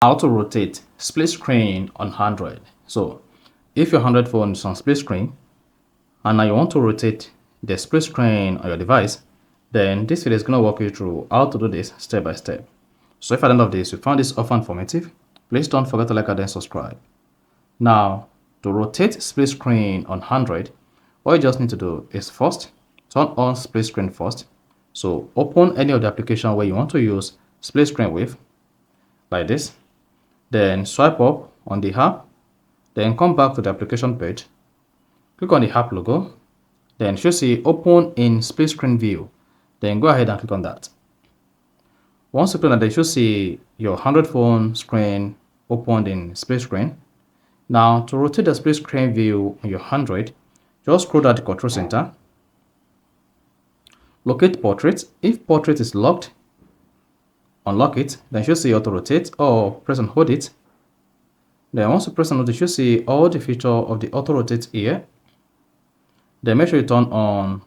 How to rotate split screen on Android. So if your Android phone is on split screen and now you want to rotate the split screen on your device, then this video is going to walk you through how to do this step by step. So if at the end of this you found this often informative, please don't forget to like and then subscribe. Now, to rotate split screen on Android, all you just need to do is first turn on split screen first. So open any of the application where you want to use split screen with, like this. Then swipe up on the app, then come back to the application page, click on the app logo, then you should see open in split screen view, then go ahead and click on that. Once you click on that, you should see your Android phone screen opened in split screen. Now to rotate the split screen view on your Android, just scroll down the control center, locate portrait. If portrait is locked, unlock it, then you should see auto rotate, or press and hold it. Then once you press and hold it, you should see all the feature of the auto rotate here. Then make sure you turn on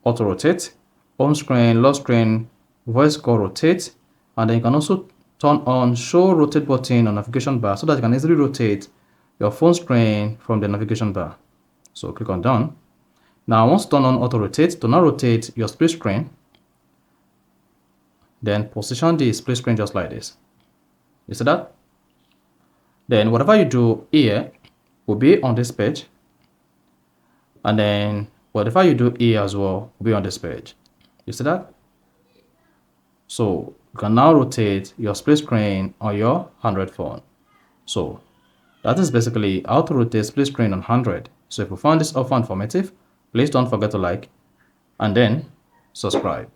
auto rotate, home screen, lock screen, voice call rotate, and then you can also turn on show rotate button on navigation bar so that you can easily rotate your phone screen from the navigation bar. So click on done. Now once turn on auto rotate, to now rotate your split screen, then position the split screen just like this. You see that? Then whatever you do here will be on this page, and then whatever you do here as well will be on this page. You see that? So you can now rotate your split screen on your Android phone. So that is basically how to rotate split screen on Android. So if you found this offer informative, please don't forget to like and then subscribe.